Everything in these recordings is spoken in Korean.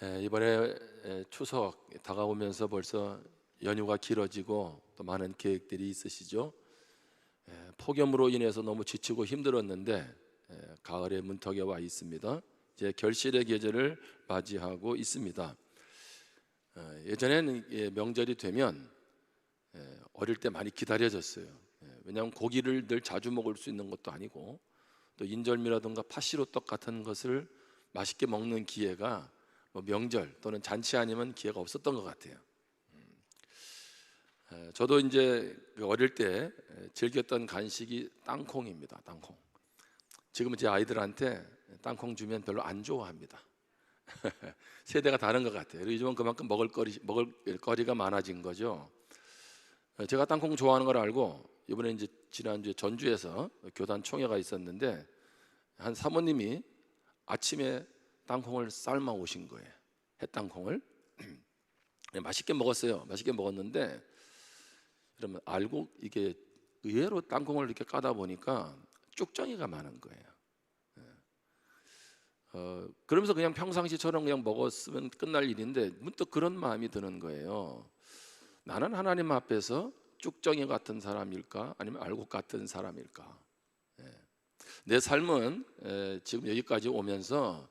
이번에 추석 다가오면서 벌써 연휴가 길어지고 또 많은 계획들이 있으시죠? 폭염으로 인해서 너무 지치고 힘들었는데 가을의 문턱에 와 있습니다. 이제 결실의 계절을 맞이하고 있습니다. 예전에는 명절이 되면 어릴 때 많이 기다려졌어요. 왜냐하면 고기를 늘 자주 먹을 수 있는 것도 아니고 또 인절미라든가 팥시루떡 같은 것을 맛있게 먹는 기회가 명절 또는 잔치 아니면 기회가 없었던 것 같아요. 저도 이제 어릴 때 즐겼던 간식이 땅콩입니다. 땅콩. 지금은 제 아이들한테 땅콩 주면 별로 안 좋아합니다. 세대가 다른 것 같아요. 요즘은 그만큼 먹을 거리가 많아진 거죠. 제가 땅콩 좋아하는 걸 알고 이번에 이제 지난주에 전주에서 교단 총회가 있었는데 한 사모님이 아침에 땅콩을 삶아 오신 거예요. 햇땅콩을. 맛있게 먹었어요. 맛있게 먹었는데 그러면 알고 이게 의외로 땅콩을 이렇게 까다 보니까 쭉정이가 많은 거예요. 그러면서 그냥 평상시처럼 그냥 먹었으면 끝날 일인데 문득 그런 마음이 드는 거예요. 나는 하나님 앞에서 쭉정이 같은 사람일까 아니면 알곡 같은 사람일까? 내 삶은 지금 여기까지 오면서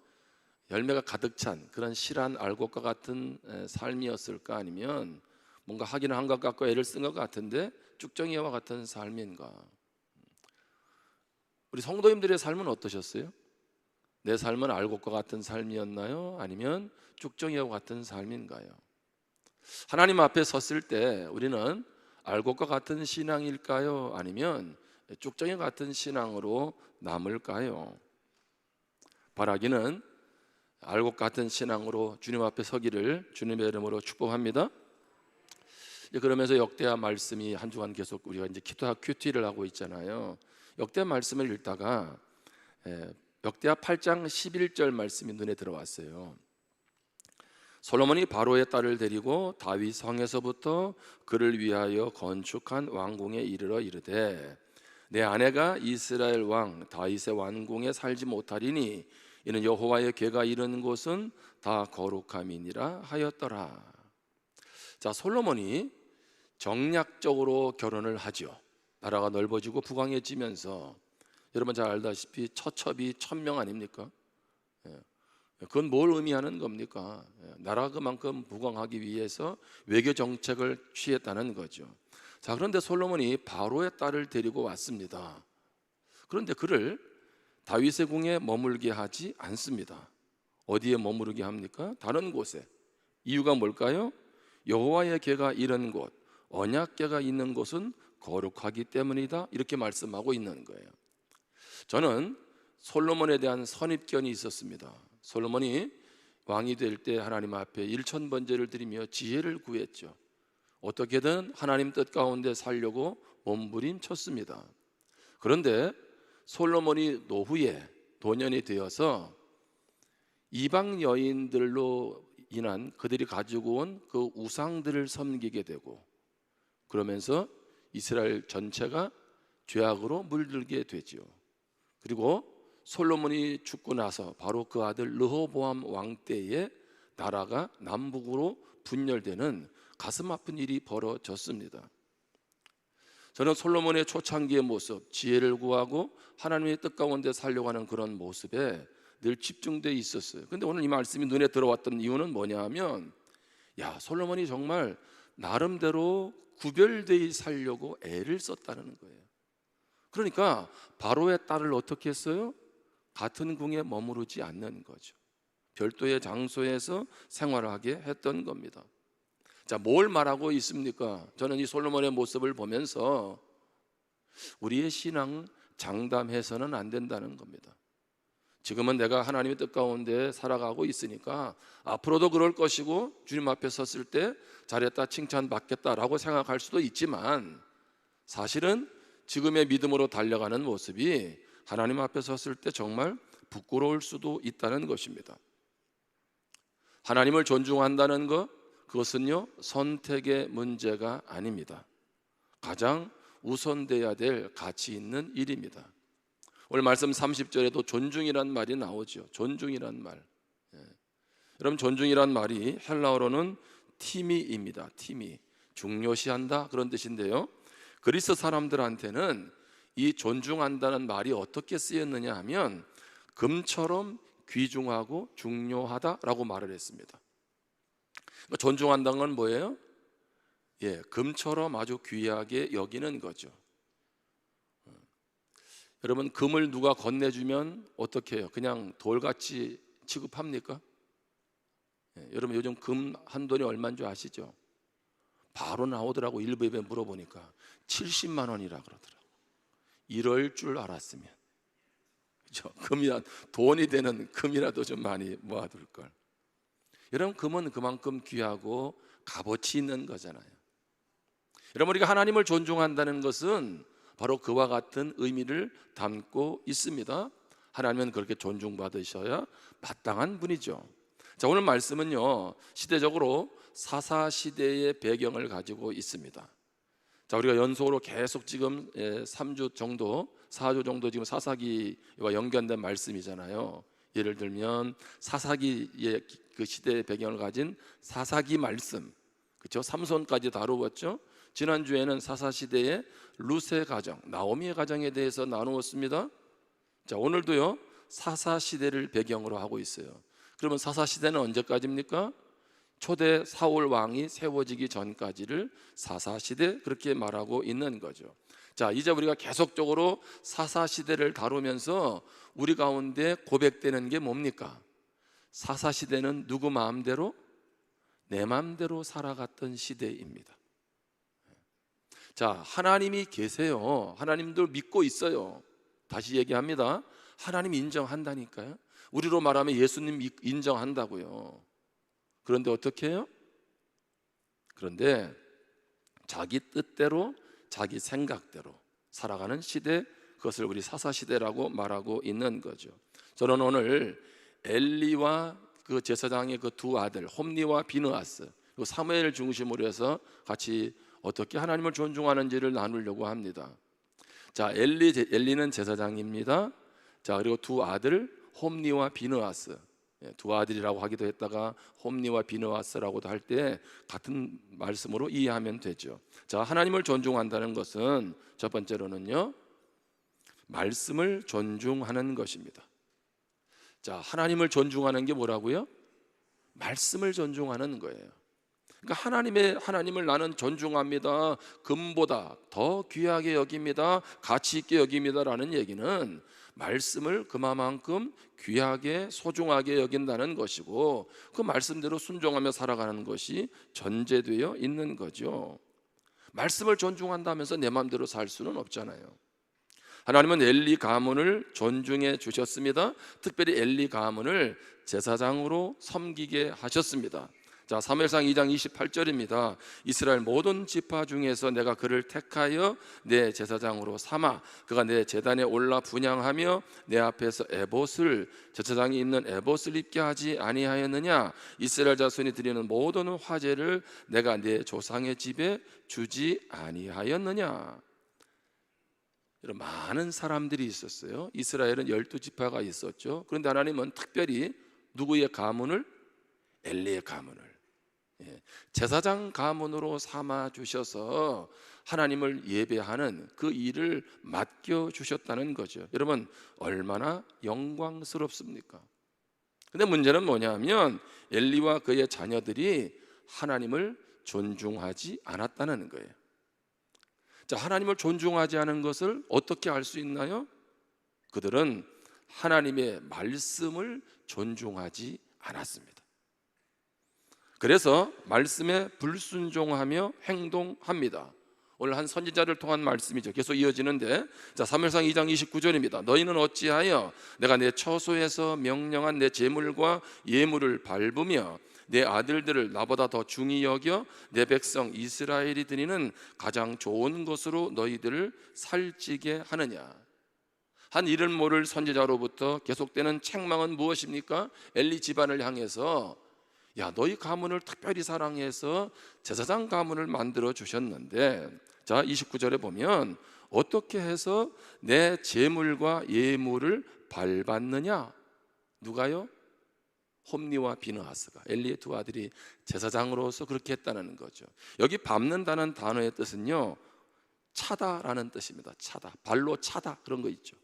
열매가 가득 찬 그런 실한 알곡과 같은 삶이었을까 아니면 뭔가 하기는 한 것 같고 애를 쓴 것 같은데 쭉정이와 같은 삶인가? 우리 성도님들의 삶은 어떠셨어요? 내 삶은 알곡과 같은 삶이었나요? 아니면 쭉정이와 같은 삶인가요? 하나님 앞에 섰을 때 우리는 알곡과 같은 신앙일까요? 아니면 쭉정이 같은 신앙으로 남을까요? 바라기는 알곡 같은 신앙으로 주님 앞에 서기를 주님의 이름으로 축복합니다. 그러면서 역대하 말씀이 한 주간 계속 우리가 이제 기도하 큐티를 하고 있잖아요. 역대 말씀을 읽다가 역대하 8장 11절 말씀이 눈에 들어왔어요. 솔로몬이 바로의 딸을 데리고 다윗 성에서부터 그를 위하여 건축한 왕궁에 이르러 이르되 내 아내가 이스라엘 왕 다윗의 왕궁에 살지 못하리니 이는 여호와의 궤가 이른 곳은 다 거룩함이니라 하였더라. 자, 솔로몬이 정략적으로 결혼을 하죠. 나라가 넓어지고 부강해지면서 여러분 잘 알다시피 처첩이 1000명 아닙니까? 그건 뭘 의미하는 겁니까? 나라가 그만큼 부강하기 위해서 외교 정책을 취했다는 거죠. 자, 그런데 솔로몬이 바로의 딸을 데리고 왔습니다. 그런데 그를 다윗의 궁에 머물게 하지 않습니다. 어디에 머무르게 합니까? 다른 곳에. 이유가 뭘까요? 여호와의 궤가 이른 곳, 언약궤가 있는 곳은 거룩하기 때문이다. 이렇게 말씀하고 있는 거예요. 저는 솔로몬에 대한 선입견이 있었습니다. 솔로몬이 왕이 될 때 하나님 앞에 일천번제를 드리며 지혜를 구했죠. 어떻게든 하나님 뜻 가운데 살려고 몸부림쳤습니다. 그런데 솔로몬이 노후에 도년이 되어서 이방 여인들로 인한 그들이 가지고 온 그 우상들을 섬기게 되고 그러면서 이스라엘 전체가 죄악으로 물들게 되죠. 그리고 솔로몬이 죽고 나서 바로 그 아들 르호보암 왕 때에 나라가 남북으로 분열되는 가슴 아픈 일이 벌어졌습니다. 저는 솔로몬의 초창기의 모습, 지혜를 구하고 하나님의 뜻 가운데 살려고 하는 그런 모습에 늘 집중되어 있었어요. 근데 오늘 이 말씀이 눈에 들어왔던 이유는 뭐냐 하면 솔로몬이 정말 나름대로 구별되어 살려고 애를 썼다는 거예요. 그러니까 바로의 딸을 어떻게 했어요? 같은 궁에 머무르지 않는 거죠. 별도의 장소에서 생활하게 했던 겁니다. 자, 뭘 말하고 있습니까? 저는 이 솔로몬의 모습을 보면서 우리의 신앙 장담해서는 안 된다는 겁니다. 지금은 내가 하나님의 뜻 가운데 살아가고 있으니까 앞으로도 그럴 것이고 주님 앞에 섰을 때 잘했다 칭찬받겠다라고 생각할 수도 있지만 사실은 지금의 믿음으로 달려가는 모습이 하나님 앞에 섰을 때 정말 부끄러울 수도 있다는 것입니다. 하나님을 존중한다는 것, 그것은요 선택의 문제가 아닙니다. 가장 우선돼야 될 가치 있는 일입니다. 오늘 말씀 30절에도 존중이란 말이 나오죠. 존중이란 말. 여러분, 존중이란 말이 헬라어로는 티미입니다. 티미, 중요시한다 그런 뜻인데요, 그리스 사람들한테는 이 존중한다는 말이 어떻게 쓰였느냐 하면 금처럼 귀중하고 중요하다라고 말을 했습니다. 그러니까 존중한다는 건 뭐예요? 금처럼 아주 귀하게 여기는 거죠. 여러분, 금을 누가 건네주면 어떻게 해요? 그냥 돌같이 취급합니까? 여러분, 요즘 금 한 돈이 얼마인 줄 아시죠? 바로 나오더라고. 일부 예배 물어보니까 70만 원이라 그러더라고. 이럴 줄 알았으면, 그렇죠? 금이라 돈이 되는 금이라도 좀 많이 모아둘 걸. 여러분, 금은 그만큼 귀하고 값어치 있는 거잖아요. 여러분, 우리가 하나님을 존중한다는 것은 바로 그와 같은 의미를 담고 있습니다. 하나님은 그렇게 존중받으셔야 마땅한 분이죠. 자, 오늘 말씀은요, 시대적으로 사사시대의 배경을 가지고 있습니다. 자, 우리가 연속으로 계속 지금 3주 정도, 4주 정도 지금 사사기와 연관된 말씀이잖아요. 예를 들면 사사기의 그 시대의 배경을 가진 사사기 말씀, 그렇죠? 삼손까지 다루었죠. 지난주에는 사사시대의 룻의 가정, 나오미의 가정에 대해서 나누었습니다. 자, 오늘도요, 사사시대를 배경으로 하고 있어요. 그러면 사사시대는 언제까지입니까? 초대 사울 왕이 세워지기 전까지를 사사시대 그렇게 말하고 있는 거죠. 자, 이제 우리가 계속적으로 사사시대를 다루면서 우리 가운데 고백되는 게 뭡니까? 사사시대는 누구 마음대로? 내 마음대로 살아갔던 시대입니다. 자, 하나님이 계세요. 하나님들 믿고 있어요. 다시 얘기합니다. 하나님 인정한다니까요. 우리로 말하면 예수님 인정한다고요. 그런데 어떻게 해요? 그런데 자기 뜻대로, 자기 생각대로 살아가는 시대, 그것을 우리 사사시대라고 말하고 있는 거죠. 저는 오늘 엘리와 그 제사장의 그 두 아들 홈니와 비느하스, 그리고 사무엘을 중심으로 해서 같이 어떻게 하나님을 존중하는지를 나누려고 합니다. 자, 엘리는 제사장입니다. 자, 그리고 두 아들 홈니와 비느하스, 두 아들이라고 하기도 했다가 홈니와 비느하스라고도 할 때 같은 말씀으로 이해하면 되죠. 자, 하나님을 존중한다는 것은 첫 번째로는요, 말씀을 존중하는 것입니다. 자, 하나님을 존중하는 게 뭐라고요? 말씀을 존중하는 거예요. 그러니까 하나님을 나는 존중합니다, 금보다 더 귀하게 여깁니다, 가치 있게 여깁니다라는 얘기는 말씀을 그만큼 귀하게 소중하게 여긴다는 것이고, 그 말씀대로 순종하며 살아가는 것이 전제되어 있는 거죠. 말씀을 존중한다면서 내 마음대로 살 수는 없잖아요. 하나님은 엘리 가문을 존중해 주셨습니다. 특별히 엘리 가문을 제사장으로 섬기게 하셨습니다. 자, 사무엘상 2장 28절입니다. 이스라엘 모든 지파 중에서 내가 그를 택하여 내 제사장으로 삼아 그가 내 제단에 올라 분향하며 내 앞에서 에봇을, 제사장이 입는 에봇을 입게 하지 아니하였느냐? 이스라엘 자손이 드리는 모든 화제를 내가 내 조상의 집에 주지 아니하였느냐? 이런 많은 사람들이 있었어요. 이스라엘은 12지파가 있었죠. 그런데 하나님은 특별히 누구의 가문을? 엘리의 가문을 제사장 가문으로 삼아 주셔서 하나님을 예배하는 그 일을 맡겨 주셨다는 거죠. 여러분, 얼마나 영광스럽습니까? 근데 문제는 뭐냐면 엘리와 그의 자녀들이 하나님을 존중하지 않았다는 거예요. 자, 하나님을 존중하지 않은 것을 어떻게 알 수 있나요? 그들은 하나님의 말씀을 존중하지 않았습니다. 그래서 말씀에 불순종하며 행동합니다. 오늘 한 선지자를 통한 말씀이죠. 계속 이어지는데, 자, 사무엘상 2장 29절입니다. 너희는 어찌하여 내가 내 처소에서 명령한 내 제물과 예물을 밟으며 내 아들들을 나보다 더 중히 여겨 내 백성 이스라엘이 드리는 가장 좋은 것으로 너희들을 살찌게 하느냐? 한 이름 모를 선지자로부터 계속되는 책망은 무엇입니까? 엘리 집안을 향해서, 야, 너희 가문을 특별히 사랑해서 제사장 가문을 만들어 주셨는데, 자, 29절에 보면 어떻게 해서 내 제물과 예물을 밟았느냐? 누가요? 홈니와 비느하스가, 엘리의 두 아들이 제사장으로서 그렇게 했다는 거죠. 여기 밟는다는 단어의 뜻은요, 차다라는 뜻입니다. 차다, 발로 차다, 그런 거 있죠.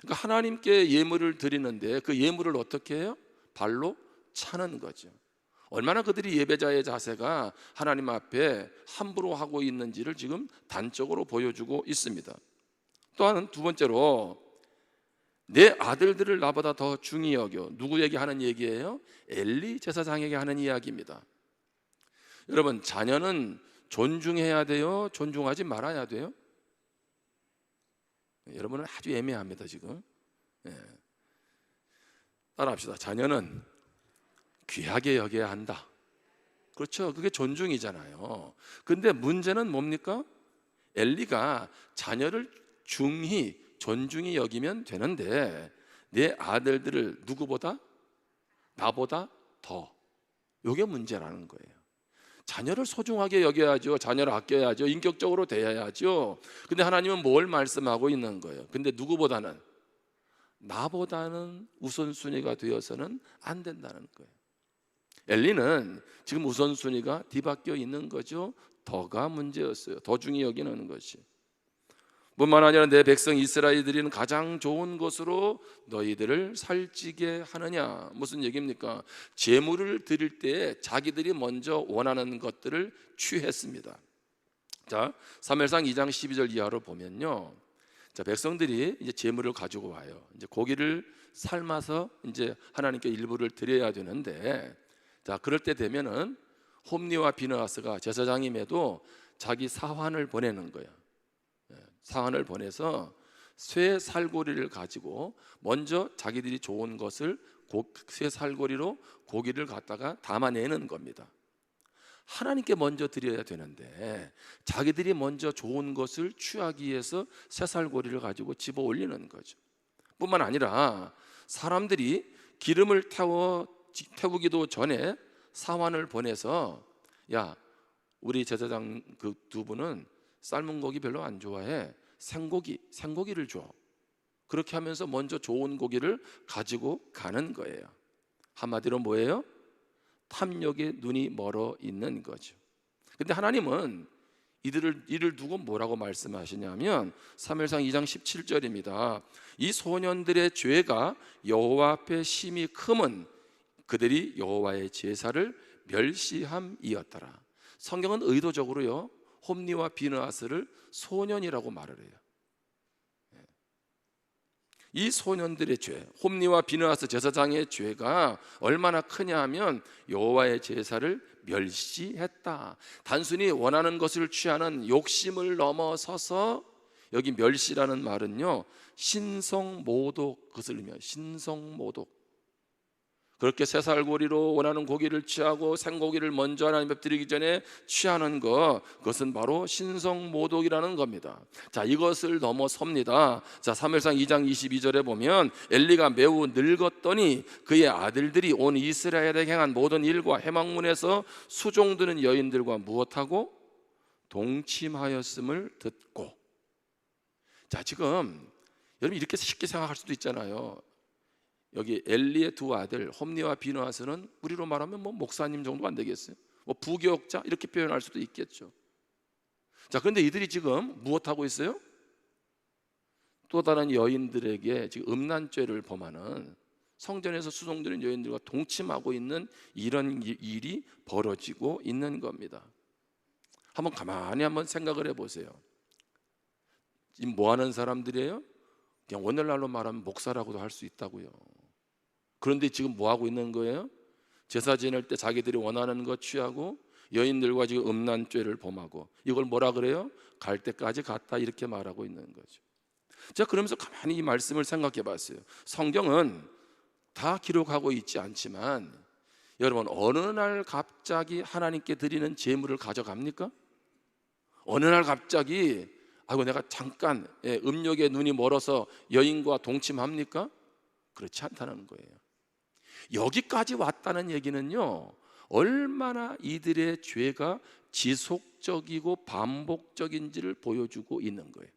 그러니까 하나님께 예물을 드리는데 그 예물을 어떻게 해요? 발로 차는 거죠. 얼마나 그들이 예배자의 자세가 하나님 앞에 함부로 하고 있는지를 지금 단적으로 보여주고 있습니다. 또한 두 번째로, 내 아들들을 나보다 더 중히 여겨. 누구에게 하는 얘기예요? 엘리 제사장에게 하는 이야기입니다. 여러분, 자녀는 존중해야 돼요? 존중하지 말아야 돼요? 여러분은 아주 애매합니다 지금. 따라합시다. 자녀는 귀하게 여겨야 한다. 그렇죠, 그게 존중이잖아요. 근데 문제는 뭡니까? 엘리가 자녀를 중히 존중히 여기면 되는데 내 아들들을 누구보다? 나보다 더. 이게 문제라는 거예요. 자녀를 소중하게 여겨야죠. 자녀를 아껴야죠. 인격적으로 대해야죠. 근데 하나님은 뭘 말씀하고 있는 거예요? 근데 누구보다는? 나보다는 우선순위가 되어서는 안 된다는 거예요. 엘리는 지금 우선순위가 뒤바뀌어 있는 거죠. 더가 문제였어요. 더 중히 여기는 것이. 뿐만 아니라 내 백성 이스라엘들은 가장 좋은 것으로 너희들을 살찌게 하느냐. 무슨 얘기입니까? 제물을 드릴 때 자기들이 먼저 원하는 것들을 취했습니다. 자, 사무엘상 2장 12절 이하로 보면요, 자, 백성들이 이제 제물을 가지고 와요. 이제 고기를 삶아서 이제 하나님께 일부를 드려야 되는데, 자, 그럴 때 되면은 홈니와 비느하스가 제사장임에도 자기 사환을 보내는 거예요. 사환을 보내서 쇠 살고리를 가지고 먼저 자기들이 좋은 것을 쇠 살고리로 고기를 갖다가 담아내는 겁니다. 하나님께 먼저 드려야 되는데 자기들이 먼저 좋은 것을 취하기 위해서 쇠 살고리를 가지고 집어 올리는 거죠. 뿐만 아니라 사람들이 기름을 태우기도 전에 사환을 보내서, 야, 우리 제사장 그 두 분은 삶은 고기 별로 안 좋아해. 생고기를 줘. 그렇게 하면서 먼저 좋은 고기를 가지고 가는 거예요. 한마디로 뭐예요? 탐욕에 눈이 멀어 있는 거죠. 근데 하나님은 이를 두고 뭐라고 말씀하시냐면 사무엘상 2장 17절입니다. 이 소년들의 죄가 여호와 앞에 심히 크면 그들이 여호와의 제사를 멸시함이었더라. 성경은 의도적으로요, 홈니와 비느하스를 소년이라고 말을 해요. 이 소년들의 죄, 홈니와 비느하스 제사장의 죄가 얼마나 크냐 하면 여호와의 제사를 멸시했다. 단순히 원하는 것을 취하는 욕심을 넘어서서, 여기 멸시라는 말은요, 신성모독, 그것을 의미해요. 신성모독. 그렇게 쇠살고리로 원하는 고기를 취하고 생고기를 먼저 하나님 앞에 드리기 전에 취하는 것, 그것은 바로 신성모독이라는 겁니다. 자, 이것을 넘어섭니다. 자, 사무엘상 2장 22절에 보면 엘리가 매우 늙었더니 그의 아들들이 온 이스라엘에 행한 모든 일과 해망문에서 수종드는 여인들과 무엇하고 동침하였음을 듣고. 자, 지금 여러분 이렇게 쉽게 생각할 수도 있잖아요. 여기 엘리의 두 아들 홈니와 비느하스는 우리로 말하면 뭐 목사님 정도 안 되겠어요? 뭐 부교역자 이렇게 표현할 수도 있겠죠. 자, 그런데 이들이 지금 무엇하고 있어요? 또 다른 여인들에게 지금 음란죄를 범하는, 성전에서 수종드는 여인들과 동침하고 있는 이런 일이 벌어지고 있는 겁니다. 한번 가만히 한번 생각을 해보세요. 지금 뭐 하는 사람들이에요? 그냥 오늘날로 말하면 목사라고도 할 수 있다고요. 그런데 지금 뭐 하고 있는 거예요? 제사 지낼 때 자기들이 원하는 것 취하고 여인들과 지금 음란죄를 범하고, 이걸 뭐라 그래요? 갈 때까지 갔다, 이렇게 말하고 있는 거죠. 자, 그러면서 가만히 이 말씀을 생각해 봤어요. 성경은 다 기록하고 있지 않지만 여러분, 어느 날 갑자기 하나님께 드리는 제물을 가져갑니까? 어느 날 갑자기 아이고 내가 잠깐 음욕에 눈이 멀어서 여인과 동침합니까? 그렇지 않다는 거예요. 여기까지 왔다는 얘기는요, 얼마나 이들의 죄가 지속적이고 반복적인지를 보여주고 있는 거예요.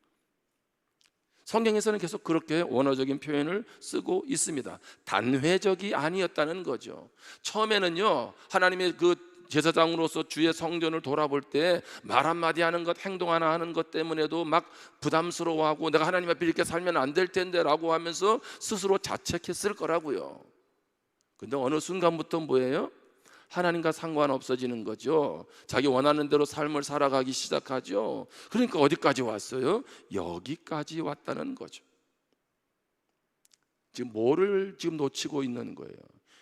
성경에서는 계속 그렇게 원어적인 표현을 쓰고 있습니다. 단회적이 아니었다는 거죠. 처음에는요, 하나님의 그 제사장으로서 주의 성전을 돌아볼 때 말 한마디 하는 것, 행동 하나 하는 것 때문에도 막 부담스러워하고 내가 하나님 앞에 이렇게 살면 안 될 텐데 라고 하면서 스스로 자책했을 거라고요. 근데 어느 순간부터 뭐예요? 하나님과 상관없어지는 거죠. 자기 원하는 대로 삶을 살아가기 시작하죠. 그러니까 어디까지 왔어요? 여기까지 왔다는 거죠. 지금 뭐를 지금 놓치고 있는 거예요?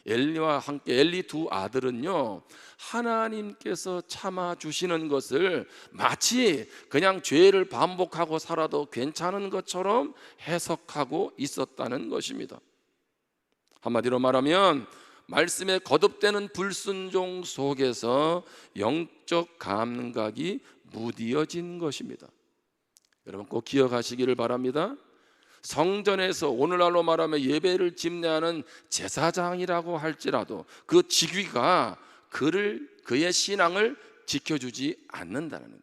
엘리와 함께, 엘리 두 아들은요, 하나님께서 참아 주시는 것을 마치 그냥 죄를 반복하고 살아도 괜찮은 것처럼 해석하고 있었다는 것입니다. 한마디로 말하면 말씀에 거듭되는 불순종 속에서 영적 감각이 무디어진 것입니다. 여러분 꼭 기억하시기를 바랍니다. 성전에서 오늘날로 말하면 예배를 집례하는 제사장이라고 할지라도 그 직위가 그의 신앙을 지켜주지 않는다는 거예요.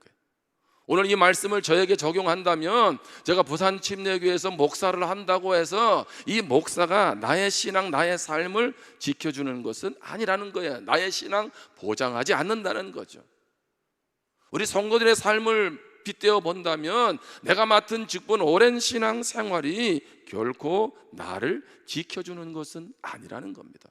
오늘 이 말씀을 저에게 적용한다면 제가 부산 침례교회에서 목사를 한다고 해서 이 목사가 나의 신앙, 나의 삶을 지켜주는 것은 아니라는 거예요. 나의 신앙 보장하지 않는다는 거죠. 우리 성도들의 삶을 빗대어 본다면 내가 맡은 직분, 오랜 신앙 생활이 결코 나를 지켜주는 것은 아니라는 겁니다.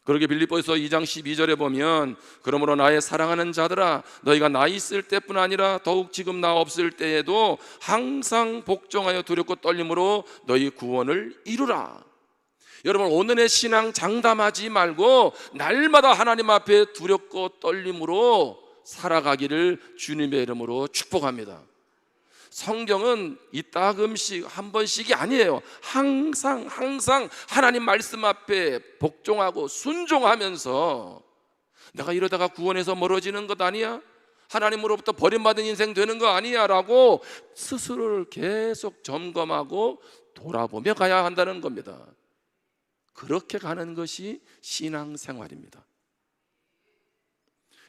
그러게 빌립보서 2장 12절에 보면 그러므로 나의 사랑하는 자들아 너희가 나 있을 때뿐 아니라 더욱 지금 나 없을 때에도 항상 복종하여 두렵고 떨림으로 너희 구원을 이루라. 여러분 오늘의 신앙 장담하지 말고 날마다 하나님 앞에 두렵고 떨림으로 살아가기를 주님의 이름으로 축복합니다. 성경은 이따금씩 한 번씩이 아니에요. 항상 하나님 말씀 앞에 복종하고 순종하면서 내가 이러다가 구원에서 멀어지는 것 아니야? 하나님으로부터 버림받은 인생 되는 거 아니야? 라고 스스로를 계속 점검하고 돌아보며 가야 한다는 겁니다. 그렇게 가는 것이 신앙생활입니다.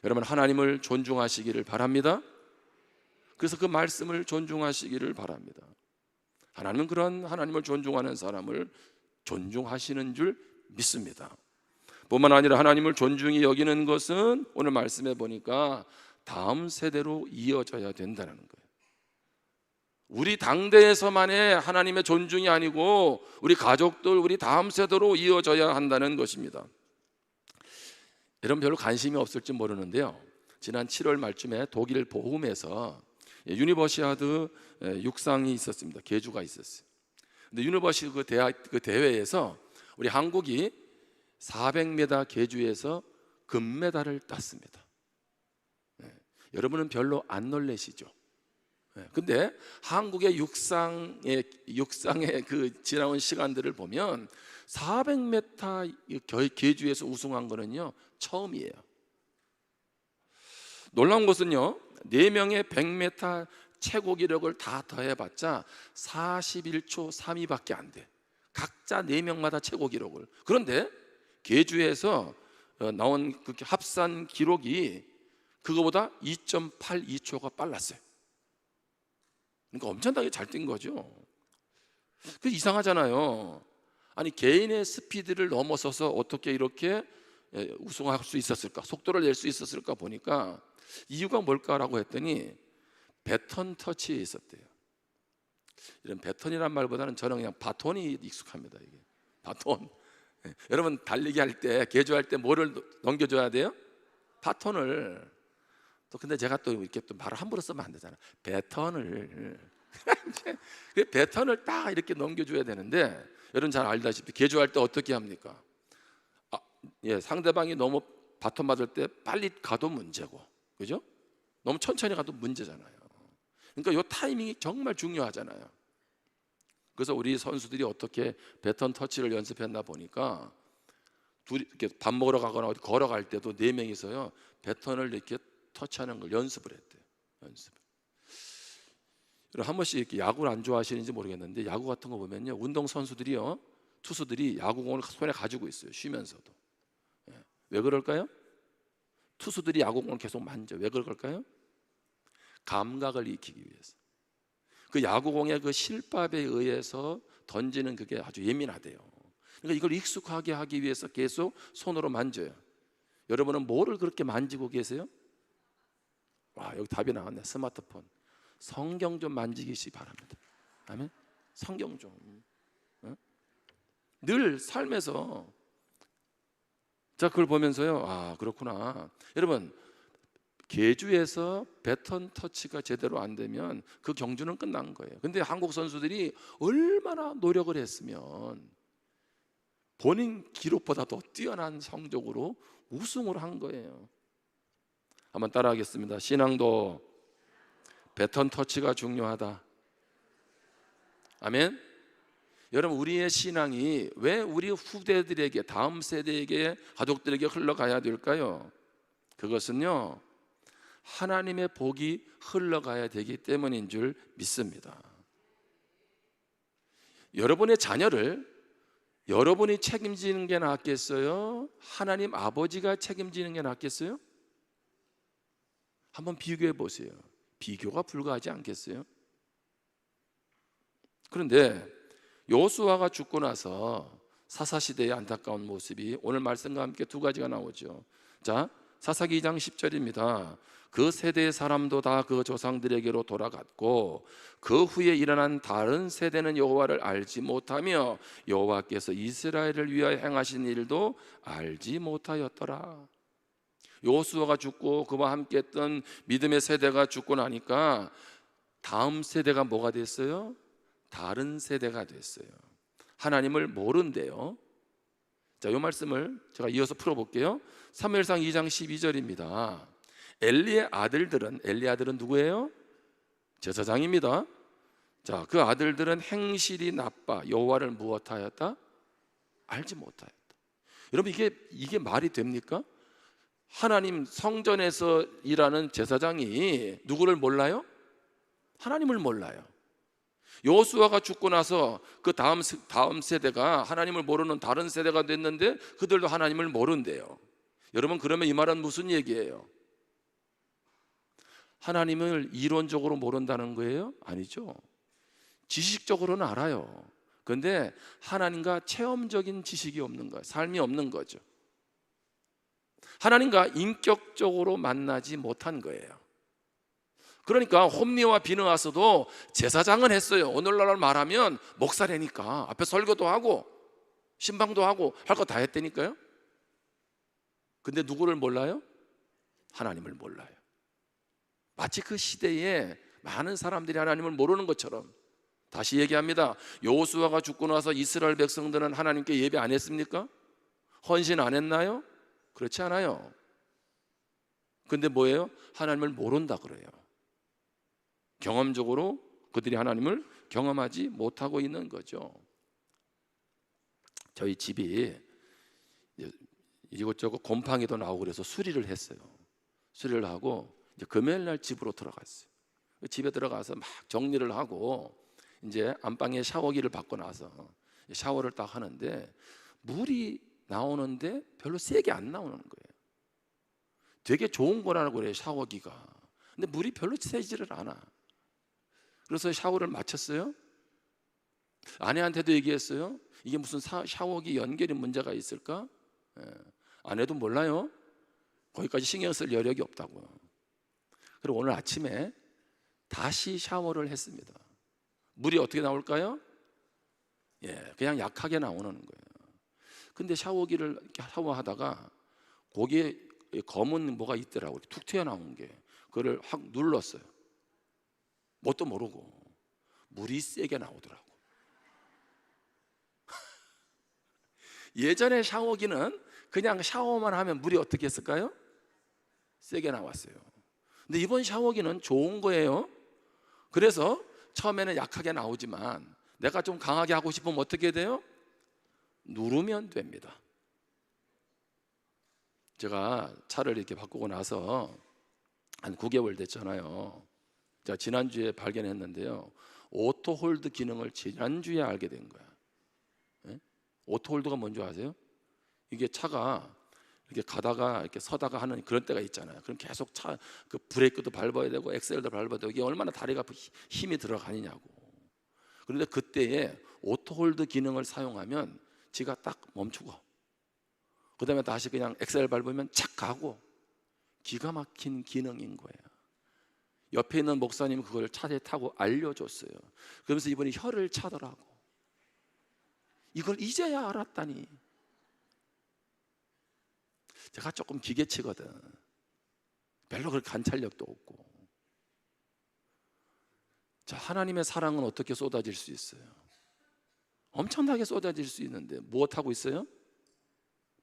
여러분 하나님을 존중하시기를 바랍니다. 그래서 그 말씀을 존중하시기를 바랍니다. 하나님은 그런 하나님을 존중하는 사람을 존중하시는 줄 믿습니다. 뿐만 아니라 하나님을 존중히 여기는 것은 오늘 말씀해 보니까 다음 세대로 이어져야 된다는 거예요. 우리 당대에서만의 하나님의 존중이 아니고 우리 가족들, 우리 다음 세대로 이어져야 한다는 것입니다. 여러분 별로 관심이 없을지 모르는데요, 지난 7월 말쯤에 독일 보훔에서 유니버시아드 육상이 있었습니다. 계주가 있었어요. 근데 유니버시 그 대회에서 우리 한국이 400m 계주에서 금메달을 땄습니다. 여러분은 별로 안 놀라시죠? 근데 한국의 육상의 그 지나온 시간들을 보면 400m 계주에서 우승한 거는요 처음이에요. 놀라운 것은요 4명의 100m 최고 기록을 다 더해봤자 41초 32밖에 안 돼. 각자 4명마다 최고 기록을. 그런데 계주에서 나온 그 합산 기록이 그거보다 2.82초가 빨랐어요. 그러니까 엄청나게 잘 뛴 거죠. 그 이상하잖아요. 아니 개인의 스피드를 넘어서서 어떻게 이렇게 우승할 수 있었을까, 속도를 낼 수 있었을까 보니까 이유가 뭘까라고 했더니 배턴 터치에 있었대요. 이런 배턴이란 말보다는 저는 그냥 바톤이 익숙합니다. 이게 바톤. 여러분 달리기 할 때, 계주할 때 뭐를 넘겨줘야 돼요? 바톤을. 또 근데 제가 또 이렇게 또 말을 함부로 쓰면 안 되잖아. 배턴을. 그 배턴을 딱 이렇게 넘겨줘야 되는데 여러분 잘 알다시피 계주할 때 어떻게 합니까? 상대방이 너무 바톤 받을 때 빨리 가도 문제고, 그죠? 너무 천천히 가도 문제잖아요. 그러니까 이 타이밍이 정말 중요하잖아요. 그래서 우리 선수들이 어떻게 배턴 터치를 연습했나 보니까 둘이 이렇게 밥 먹으러 가거나 어디 걸어갈 때도 4명이서요 배턴을 이렇게 터치하는 걸 연습을 했대요. 연습. 여러분 한 번씩 이렇게 야구를 안 좋아하시는지 모르겠는데 야구 같은 거 보면요 운동 선수들이요 투수들이 야구공을 손에 가지고 있어요. 쉬면서도. 왜 그럴까요? 투수들이 야구공을 계속 만져. 왜 그럴까요? 감각을 익히기 위해서. 그 야구공의 그 실밥에 의해서 던지는 그게 아주 예민하대요. 그러니까 이걸 익숙하게 하기 위해서 계속 손으로 만져요. 여러분은 뭐를 그렇게 만지고 계세요? 와, 여기 답이 나왔네. 스마트폰. 성경 좀 만지시기 바랍니다. 아멘. 성경 좀. 늘 삶에서 자, 그걸 보면서요, 아, 그렇구나. 여러분, 계주에서 배턴 터치가 제대로 안 되면 그 경주는 끝난 거예요. 근데 한국 선수들이 얼마나 노력을 했으면 본인 기록보다 더 뛰어난 성적으로 우승을 한 거예요. 한번 따라하겠습니다. 신앙도 배턴 터치가 중요하다. 아멘. 여러분, 우리의 신앙이 왜 우리 후대들에게, 다음 세대에게, 가족들에게 흘러가야 될까요? 그것은요, 하나님의 복이 흘러가야 되기 때문인 줄 믿습니다. 여러분의 자녀를 여러분이 책임지는 게 낫겠어요? 하나님 아버지가 책임지는 게 낫겠어요? 한번 비교해 보세요. 비교가 불가하지 않겠어요? 그런데 여호수아가 죽고 나서 사사시대의 안타까운 모습이 오늘 말씀과 함께 두 가지가 나오죠. 자, 사사기 2장 10절입니다. 그 세대의 사람도 다 그 조상들에게로 돌아갔고 그 후에 일어난 다른 세대는 여호와를 알지 못하며 여호와께서 이스라엘을 위하여 행하신 일도 알지 못하였더라. 여호수아가 죽고 그와 함께 했던 믿음의 세대가 죽고 나니까 다음 세대가 뭐가 됐어요? 다른 세대가 됐어요. 하나님을 모른대요. 자, 이 말씀을 제가 이어서 풀어볼게요. 사무엘상 2장 12절입니다. 엘리의 아들들은 누구예요? 제사장입니다. 자, 그 아들들은 행실이 나빠 여호와를 무엇하였다? 알지 못하였다. 여러분, 이게 말이 됩니까? 하나님 성전에서 일하는 제사장이 누구를 몰라요? 하나님을 몰라요. 여호수아가 죽고 나서 그 다음 세대가 하나님을 모르는 다른 세대가 됐는데 그들도 하나님을 모른대요. 여러분, 그러면 이 말은 무슨 얘기예요? 하나님을 이론적으로 모른다는 거예요? 아니죠. 지식적으로는 알아요. 그런데 하나님과 체험적인 지식이 없는 거예요. 삶이 없는 거죠. 하나님과 인격적으로 만나지 못한 거예요. 그러니까 홈리와 비느하스도 제사장은 했어요. 오늘날 말하면 목사라니까 앞에 설교도 하고 신방도 하고 할 거 다 했다니까요. 근데 누구를 몰라요? 하나님을 몰라요. 마치 그 시대에 많은 사람들이 하나님을 모르는 것처럼. 다시 얘기합니다. 여호수아가 죽고 나서 이스라엘 백성들은 하나님께 예배 안 했습니까? 헌신 안 했나요? 그렇지 않아요. 근데 뭐예요? 하나님을 모른다 그래요. 경험적으로 그들이 하나님을 경험하지 못하고 있는 거죠. 저희 집이 이것저것 곰팡이도 나오고 그래서 수리를 했어요. 수리를 하고 이제 금요일 날 집으로 들어갔어요. 집에 들어가서 막 정리를 하고 이제 안방에 샤워기를 받고 나서 샤워를 딱 하는데 물이 나오는데 별로 세게 안 나오는 거예요. 되게 좋은 거라고 그래요, 샤워기가. 근데 물이 별로 세지를 않아. 그래서 샤워를 마쳤어요. 아내한테도 얘기했어요. 이게 무슨 샤워기 연결이 문제가 있을까? 아내도 몰라요. 거기까지 신경 쓸 여력이 없다고요. 그리고 오늘 아침에 다시 샤워를 했습니다. 물이 어떻게 나올까요? 그냥 약하게 나오는 거예요. 근데 샤워기를 샤워하다가 거기에 검은 뭐가 있더라고요. 툭 튀어나온 게. 그걸 확 눌렀어요. 뭣도 모르고 물이 세게 나오더라고. 예전에 샤워기는 그냥 샤워만 하면 물이 어떻게 했을까요? 세게 나왔어요. 근데 이번 샤워기는 좋은 거예요. 그래서 처음에는 약하게 나오지만 내가 좀 강하게 하고 싶으면 어떻게 돼요? 누르면 됩니다. 제가 차를 이렇게 바꾸고 나서 한 9개월 됐잖아요. 제가 지난주에 발견했는데요, 오토홀드 기능을 지난주에 알게 된 거야. 오토홀드가 뭔지 아세요? 이게 차가 이렇게 가다가 이렇게 서다가 하는 그런 때가 있잖아요. 그럼 계속 그 브레이크도 밟아야 되고 엑셀도 밟아야 되고, 이게 얼마나 다리가 힘이 들어가느냐고. 그런데 그때에 오토홀드 기능을 사용하면 지가 딱 멈추고, 그 다음에 다시 그냥 엑셀 밟으면 착 가고, 기가 막힌 기능인 거예요. 옆에 있는 목사님 그걸 차에 타고 알려줬어요. 그러면서 이분이 혀를 차더라고. 이걸 이제야 알았다니. 제가 조금 기계치거든. 별로 그렇게 관찰력도 없고. 자, 하나님의 사랑은 어떻게 쏟아질 수 있어요? 엄청나게 쏟아질 수 있는데 무엇하고 있어요?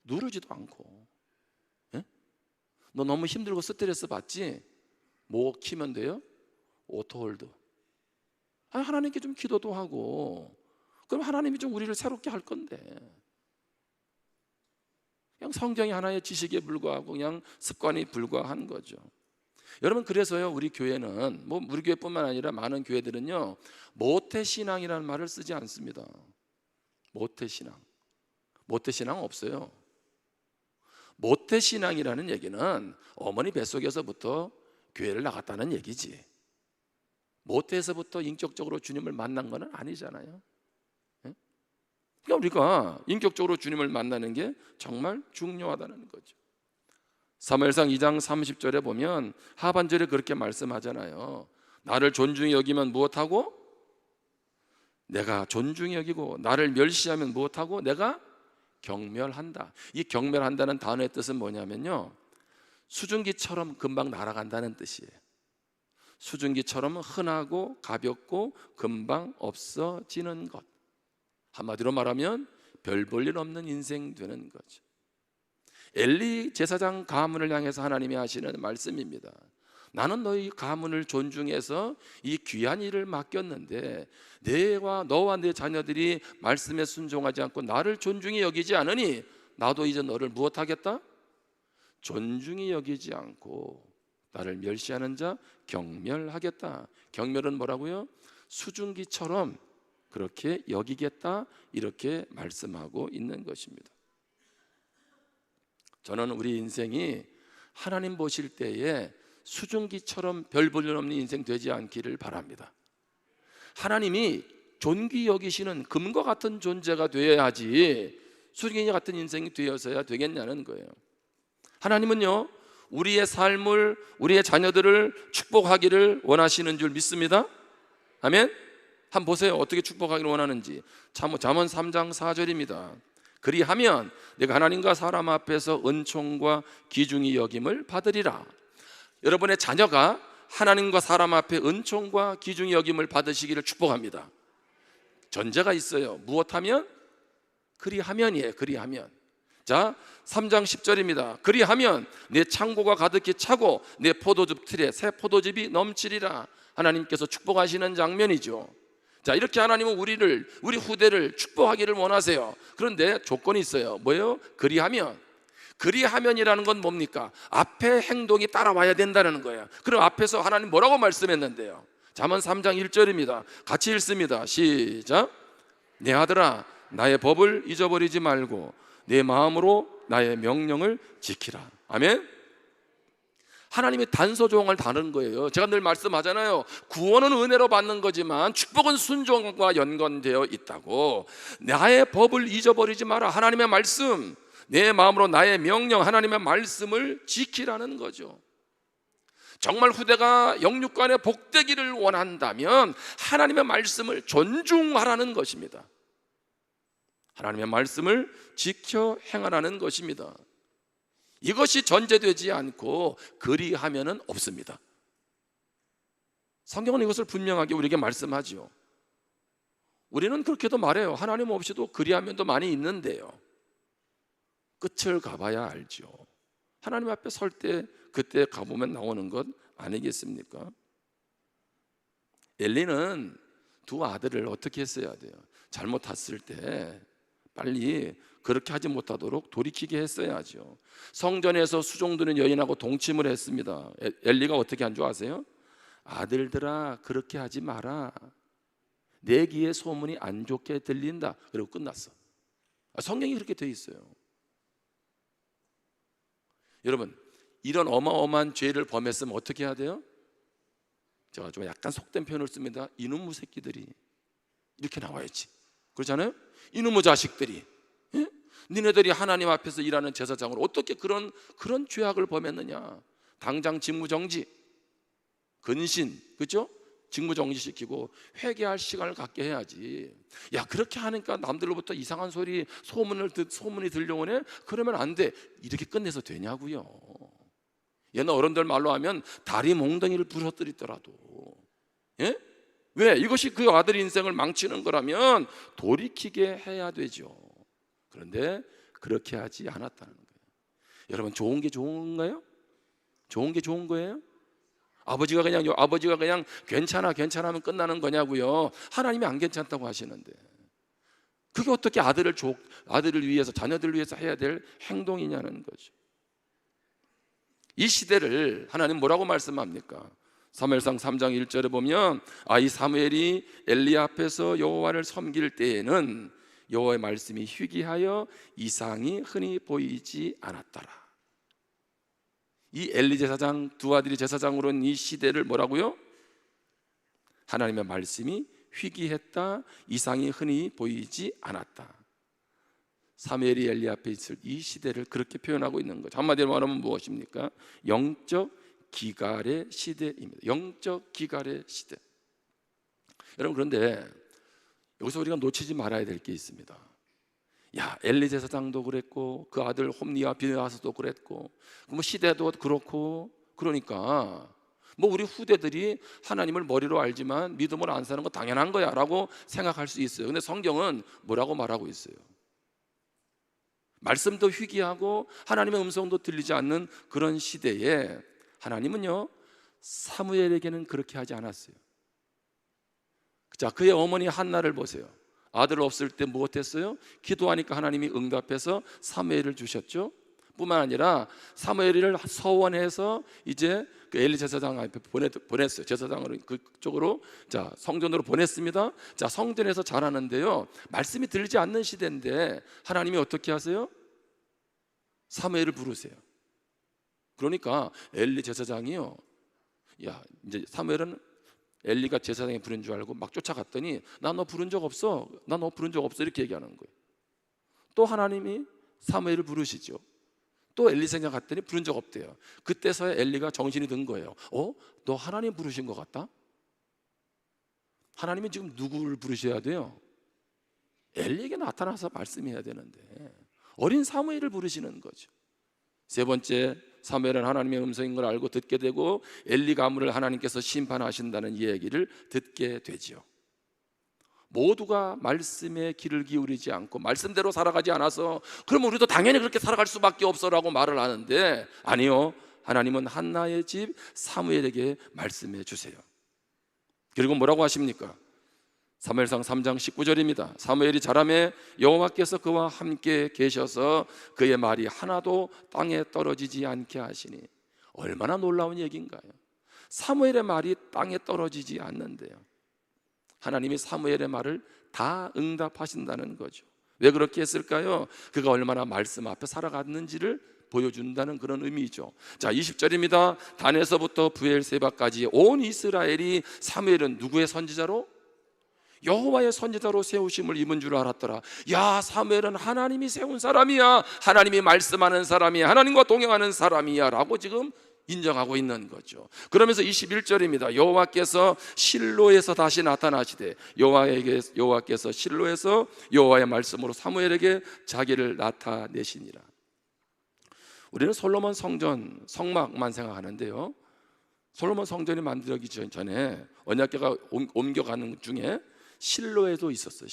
누르지도 않고. 예? 너 너무 힘들고 스트레스 받지? 뭐 키면 돼요? 오토홀드. 아니, 하나님께 좀 기도도 하고, 그럼 하나님이 좀 우리를 새롭게 할 건데. 그냥 성경이 하나의 지식에 불과하고 그냥 습관이 불과한 거죠. 여러분, 그래서요, 우리 교회는, 뭐 우리 교회뿐만 아니라 많은 교회들은요, 모태신앙이라는 말을 쓰지 않습니다. 모태신앙. 모태신앙 없어요. 모태신앙이라는 얘기는 어머니 뱃속에서부터 교회를 나갔다는 얘기지, 모태에서부터 인격적으로 주님을 만난 건 아니잖아요. 그러니까 우리가 인격적으로 주님을 만나는 게 정말 중요하다는 거죠. 사무엘상 2장 30절에 보면 하반절에 그렇게 말씀하잖아요. 나를 존중히 여기면 무엇하고? 내가 존중히 여기고, 나를 멸시하면 무엇하고? 내가 경멸한다. 이 경멸한다는 단어의 뜻은 뭐냐면요, 수증기처럼 금방 날아간다는 뜻이에요. 수증기처럼 흔하고 가볍고 금방 없어지는 것. 한마디로 말하면 별 볼 일 없는 인생 되는 거죠. 엘리 제사장 가문을 향해서 하나님이 하시는 말씀입니다. 나는 너희 가문을 존중해서 이 귀한 일을 맡겼는데 너와 내 자녀들이 말씀에 순종하지 않고 나를 존중히 여기지 않으니 나도 이제 너를 무엇하겠다? 존중히 여기지 않고 나를 멸시하는 자 경멸하겠다. 경멸은 뭐라고요? 수증기처럼 그렇게 여기겠다, 이렇게 말씀하고 있는 것입니다. 저는 우리 인생이 하나님 보실 때에 수증기처럼 별 볼 일 없는 인생 되지 않기를 바랍니다. 하나님이 존귀 여기시는 금과 같은 존재가 되어야지 수증기 같은 인생이 되어서야 되겠냐는 거예요. 하나님은요, 우리의 삶을, 우리의 자녀들을 축복하기를 원하시는 줄 믿습니다. 아멘. 한번 보세요, 어떻게 축복하기를 원하는지. 잠언 3장 4절입니다. 그리하면 내가 하나님과 사람 앞에서 은총과 귀중히 여김을 받으리라. 여러분의 자녀가 하나님과 사람 앞에 은총과 귀중히 여김을 받으시기를 축복합니다. 전제가 있어요. 무엇하면? 그리하면이에요. 그리하면. 자, 3장 10절입니다. 그리하면 내 창고가 가득히 차고 내 포도즙 틀에 새 포도즙이 넘치리라. 하나님께서 축복하시는 장면이죠. 자, 이렇게 하나님은 우리 후대를 축복하기를 원하세요. 그런데 조건이 있어요. 뭐예요? 그리하면이라는 건 뭡니까? 앞에 행동이 따라와야 된다는 거예요. 그럼 앞에서 하나님 뭐라고 말씀했는데요? 잠언 3장 1절입니다. 같이 읽습니다. 시작. 내 아들아, 나의 법을 잊어버리지 말고 내 마음으로 나의 명령을 지키라. 아멘. 하나님의 단서조항을 다루는 거예요. 제가 늘 말씀하잖아요. 구원은 은혜로 받는 거지만 축복은 순종과 연관되어 있다고. 나의 법을 잊어버리지 마라. 하나님의 말씀, 내 마음으로 나의 명령, 하나님의 말씀을 지키라는 거죠. 정말 후대가 영육간에 복되기를 원한다면 하나님의 말씀을 존중하라는 것입니다. 하나님의 말씀을 지켜 행하라는 것입니다. 이것이 전제되지 않고 그리하면은 없습니다. 성경은 이것을 분명하게 우리에게 말씀하지요. 우리는 그렇게도 말해요. 하나님 없이도 그리하면도 많이 있는데요. 끝을 가봐야 알죠. 하나님 앞에 설 때 그때 가보면 나오는 것 아니겠습니까? 엘리는 두 아들을 어떻게 했어야 돼요? 잘못 탔을 때 빨리 그렇게 하지 못하도록 돌이키게 했어야죠. 성전에서 수종드는 여인하고 동침을 했습니다. 엘리가 어떻게 한 줄 아세요? 아들들아, 그렇게 하지 마라. 내 귀에 소문이 안 좋게 들린다. 그리고 끝났어. 성경이 그렇게 돼 있어요. 여러분, 이런 어마어마한 죄를 범했으면 어떻게 해야 돼요? 제가 좀 약간 속된 표현을 씁니다. 이놈의 새끼들이 이렇게 나와야지. 그렇잖아요? 이놈의 자식들이, 예? 니네들이 하나님 앞에서 일하는 제사장으로 어떻게 그런 죄악을 범했느냐. 당장 직무정지, 근신, 그렇죠? 직무정지시키고 회개할 시간을 갖게 해야지. 야, 그렇게 하니까 남들로부터 이상한 소문이 들려오네? 그러면 안 돼. 이렇게 끝내서 되냐고요. 옛날 어른들 말로 하면 다리 몽둥이를 부러뜨리더라도, 예? 왜? 이것이 그 아들 인생을 망치는 거라면 돌이키게 해야 되죠. 그런데 그렇게 하지 않았다는 거예요. 여러분, 좋은 게 좋은가요? 좋은 게 좋은 거예요? 아버지가 그냥 괜찮아 하면 끝나는 거냐고요. 하나님이 안 괜찮다고 하시는데 그게 어떻게 아들을 위해서, 자녀들을 위해서 해야 될 행동이냐는 거죠. 이 시대를 하나님 뭐라고 말씀합니까? 사무엘상 3장 1절에 보면 이 사무엘이 엘리 앞에서 여호와를 섬길 때에는 여호와의 말씀이 희귀하여 이상이 흔히 보이지 않았더라. 이 엘리 제사장, 두 아들이 제사장으로 이 시대를 뭐라고요? 하나님의 말씀이 희귀했다, 이상이 흔히 보이지 않았다. 사무엘이 엘리 앞에 있을 이 시대를 그렇게 표현하고 있는 거죠. 한마디로 말하면 무엇입니까? 영적 기갈의 시대입니다. 영적 기갈의 시대. 여러분, 그런데 여기서 우리가 놓치지 말아야 될 게 있습니다. 야, 엘리 제사장도 그랬고 그 아들 홈니와 비느하스도 그랬고 뭐 시대도 그렇고, 그러니까 뭐 우리 후대들이 하나님을 머리로 알지만 믿음으로 안 사는 거 당연한 거야 라고 생각할 수 있어요. 근데 성경은 뭐라고 말하고 있어요? 말씀도 희귀하고 하나님의 음성도 들리지 않는 그런 시대에 하나님은요, 사무엘에게는 그렇게 하지 않았어요. 자, 그의 어머니 한나를 보세요. 아들 없을 때 무엇했어요? 기도하니까 하나님이 응답해서 사무엘을 주셨죠. 뿐만 아니라 사무엘을 서원해서 이제 그 엘리 제사장 앞에 보냈어요. 제사장으로 그쪽으로, 자, 성전으로 보냈습니다. 자, 성전에서 자라는데요, 말씀이 들리지 않는 시대인데 하나님이 어떻게 하세요? 사무엘을 부르세요. 그러니까 엘리 제사장이요, 야, 이제 사무엘은 엘리가 제사장이 부른 줄 알고 막 쫓아갔더니 나 너 부른 적 없어, 나 너 부른 적 없어, 이렇게 얘기하는 거예요. 또 하나님이 사무엘을 부르시죠. 또 엘리 생각 갔더니 부른 적 없대요. 그때서야 엘리가 정신이 든 거예요. 너 하나님 부르신 것 같다? 하나님이 지금 누구를 부르셔야 돼요? 엘리에게 나타나서 말씀해야 되는데 어린 사무엘을 부르시는 거죠. 세 번째, 사무엘은 하나님의 음성인 걸 알고 듣게 되고 엘리 가문을 하나님께서 심판하신다는 이야기를 듣게 되죠. 모두가 말씀에 귀를 기울이지 않고 말씀대로 살아가지 않아서 그러면 우리도 당연히 그렇게 살아갈 수밖에 없어라고 말을 하는데, 아니요, 하나님은 한나의 집 사무엘에게 말씀해 주세요. 그리고 뭐라고 하십니까? 사무엘상 3장 19절입니다. 사무엘이 자라매 여호와께서 그와 함께 계셔서 그의 말이 하나도 땅에 떨어지지 않게 하시니. 얼마나 놀라운 얘기인가요? 사무엘의 말이 땅에 떨어지지 않는데요, 하나님이 사무엘의 말을 다 응답하신다는 거죠. 왜 그렇게 했을까요? 그가 얼마나 말씀 앞에 살아갔는지를 보여준다는 그런 의미죠. 자, 20절입니다. 단에서부터 브엘세바까지 온 이스라엘이 사무엘은 누구의 선지자로? 여호와의 선지자로 세우심을 입은 줄 알았더라. 야, 사무엘은 하나님이 세운 사람이야, 하나님이 말씀하는 사람이야, 하나님과 동행하는 사람이야 라고 지금 인정하고 있는 거죠. 그러면서 21절입니다. 여호와께서 실로에서 다시 나타나시되 여호와께서 실로에서 여호와의 말씀으로 사무엘에게 자기를 나타내시니라. 우리는 솔로몬 성전, 성막만 생각하는데요, 솔로몬 성전이 만들어지기 전에 언약궤가 옮겨가는 중에 실로에도 있었어요.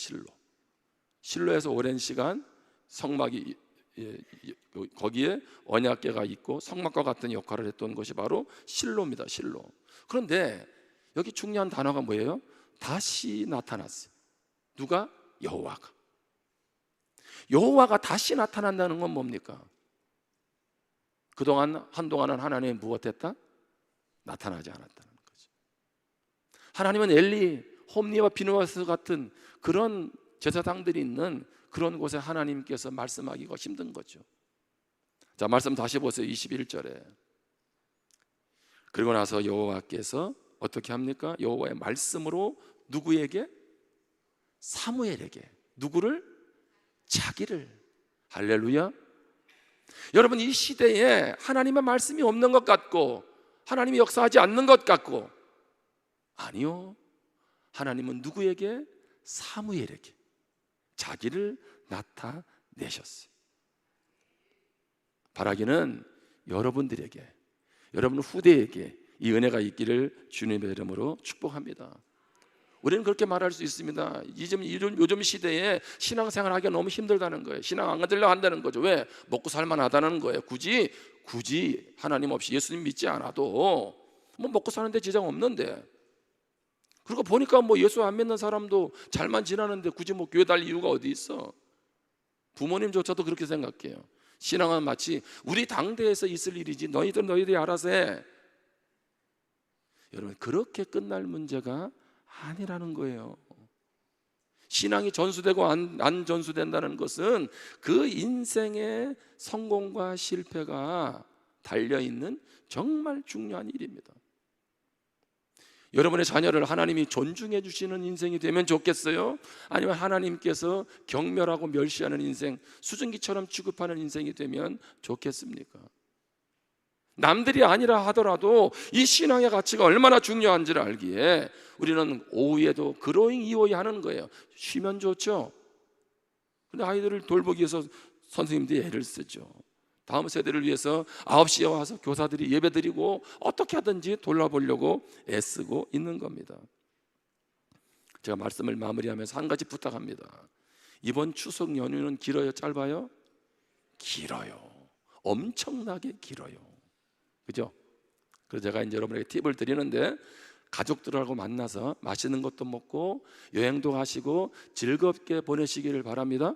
실로에서 오랜 시간 성막이, 거기에 언약궤가 있고 성막과 같은 역할을 했던 것이 바로 실로입니다. 실로. 그런데 여기 중요한 단어가 뭐예요? 다시 나타났어요. 누가? 여호와가. 여호와가 다시 나타난다는 건 뭡니까? 한동안은 하나님이 무엇했다? 나타나지 않았다는 거죠. 하나님은 엘리, 홈니와 비느하스 같은 그런 제사장들이 있는 그런 곳에 하나님께서 말씀하기가 힘든 거죠. 자, 말씀 다시 보세요. 21절에. 그리고 나서 여호와께서 어떻게 합니까? 여호와의 말씀으로 누구에게? 사무엘에게. 누구를? 자기를. 할렐루야. 여러분, 이 시대에 하나님의 말씀이 없는 것 같고 하나님이 역사하지 않는 것 같고, 아니요, 하나님은 누구에게? 사무엘에게 자기를 나타내셨어요. 바라기는 여러분들에게, 여러분 후대에게 이 은혜가 있기를 주님의 이름으로 축복합니다. 우리는 그렇게 말할 수 있습니다. 요즘 시대에 신앙생활 하기가 너무 힘들다는 거예요. 신앙 안 가지려고 한다는 거죠. 왜? 먹고 살만하다는 거예요. 굳이 하나님 없이 예수님 믿지 않아도 뭐 먹고 사는데 지장 없는데, 그리고 보니까 뭐 예수 안 믿는 사람도 잘만 지나는데 굳이 뭐 교회 다닐 이유가 어디 있어? 부모님조차도 그렇게 생각해요. 신앙은 마치 우리 당대에서 있을 일이지 너희들이 알아서 해. 여러분, 그렇게 끝날 문제가 아니라는 거예요. 신앙이 전수되고 안 전수된다는 것은 그 인생의 성공과 실패가 달려있는 정말 중요한 일입니다. 여러분의 자녀를 하나님이 존중해 주시는 인생이 되면 좋겠어요? 아니면 하나님께서 경멸하고 멸시하는 인생, 수증기처럼 취급하는 인생이 되면 좋겠습니까? 남들이 아니라 하더라도 이 신앙의 가치가 얼마나 중요한지를 알기에 우리는 오후에도 그로잉 이오이 하는 거예요. 쉬면 좋죠. 근데 아이들을 돌보기 위해서 선생님들이 애를 쓰죠. 다음 세대를 위해서 9시에 와서 교사들이 예배드리고 어떻게 하든지 돌아보려고 애쓰고 있는 겁니다. 제가 말씀을 마무리하면서 한 가지 부탁합니다. 이번 추석 연휴는 길어요? 짧아요? 길어요. 엄청나게 길어요. 그죠? 그래서 제가 이제 여러분에게 팁을 드리는데, 가족들하고 만나서 맛있는 것도 먹고 여행도 가시고 즐겁게 보내시기를 바랍니다.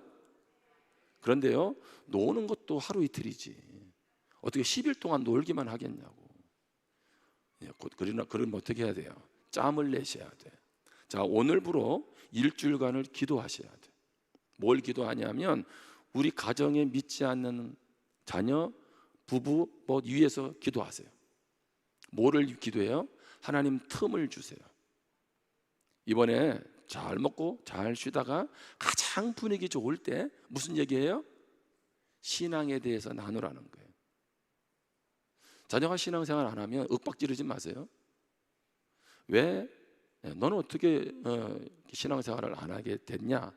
그런데요, 노는 것도 하루 이틀이지 어떻게 10일 동안 놀기만 하겠냐고. 그러면 어떻게 해야 돼요? 짬을 내셔야 돼. 자, 오늘부로 일주일간을 기도하셔야 돼. 뭘 기도하냐면 우리 가정에 믿지 않는 자녀, 부부 위해서 기도하세요. 뭐를 기도해요? 하나님 틈을 주세요. 이번에 잘 먹고 잘 쉬다가 가장 분위기 좋을 때 무슨 얘기예요? 신앙에 대해서 나누라는 거예요. 자녀가 신앙생활 안 하면 윽박 지르지 마세요. 왜? 너는 어떻게 신앙생활을 안 하게 됐냐?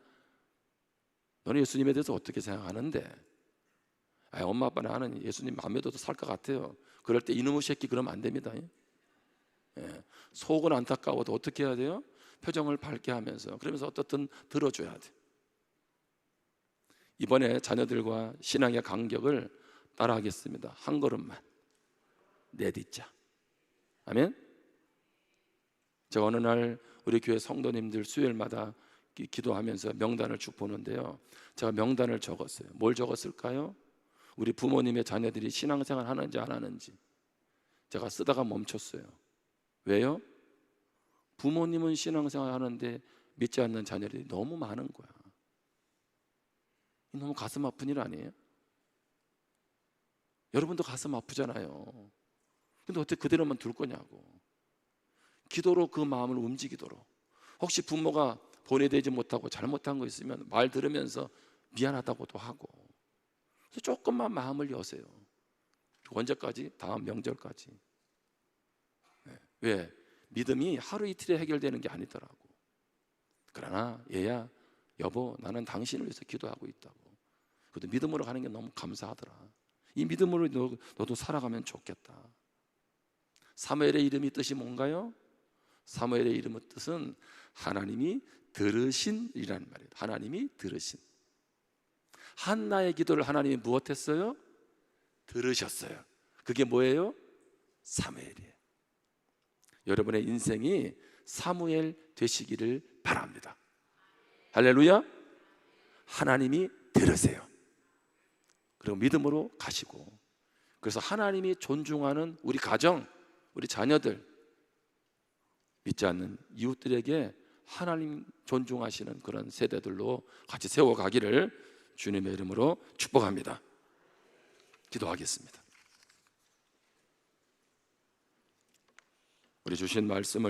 너는 예수님에 대해서 어떻게 생각하는데? 엄마 아빠는 나는 예수님 안 믿어도 살 것 같아요. 그럴 때 이놈의 새끼 그러면 안 됩니다. 속은 안타까워도 어떻게 해야 돼요? 표정을 밝게 하면서, 그러면서 어떻든 들어줘야 돼. 이번에 자녀들과 신앙의 간격을 따라하겠습니다. 한 걸음만 내딛자. 아멘. 제가 어느 날 우리 교회 성도님들 수요일마다 기도하면서 명단을 쭉 보는데요, 제가 명단을 적었어요. 뭘 적었을까요? 우리 부모님의 자녀들이 신앙생활 하는지 안 하는지 제가 쓰다가 멈췄어요. 왜요? 부모님은 신앙생활 하는데 믿지 않는 자녀들이 너무 많은 거야. 너무 가슴 아픈 일 아니에요? 여러분도 가슴 아프잖아요. 근데 어떻게 그대로만 둘 거냐고. 기도로 그 마음을 움직이도록. 혹시 부모가 보내되지 못하고 잘못한 거 있으면 말 들으면서 미안하다고도 하고, 그래서 조금만 마음을 여세요. 언제까지? 다음 명절까지. 왜? 믿음이 하루 이틀에 해결되는 게 아니더라고. 그러나 얘야, 여보, 나는 당신을 위해서 기도하고 있다고. 그래도 믿음으로 가는 게 너무 감사하더라. 이 믿음으로 너도 살아가면 좋겠다. 사무엘의 이름이 뜻이 뭔가요? 사무엘의 이름의 뜻은 하나님이 들으신이라는 말이에요. 하나님이 들으신. 한나의 기도를 하나님이 무엇했어요? 들으셨어요. 그게 뭐예요? 사무엘이에요. 여러분의 인생이 사무엘 되시기를 바랍니다. 할렐루야. 하나님이 들으세요. 그리고 믿음으로 가시고, 그래서 하나님이 존중하는 우리 가정, 우리 자녀들, 믿지 않는 이웃들에게 하나님 존중하시는 그런 세대들로 같이 세워가기를 주님의 이름으로 축복합니다. 기도하겠습니다. 우리 주신 말씀을